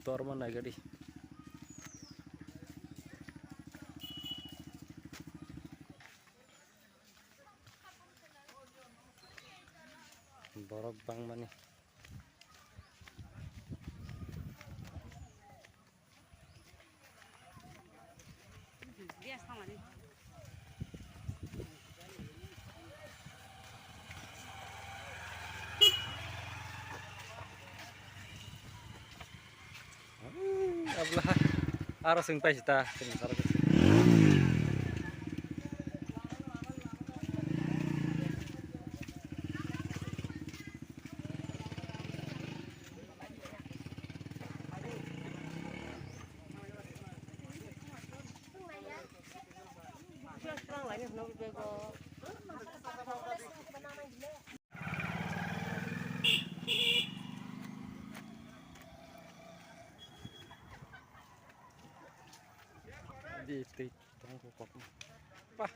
motor mana gadi. Borok bang mana? Biasa mana? Ablah arah sing pesta sing arah. Di tongkok apa?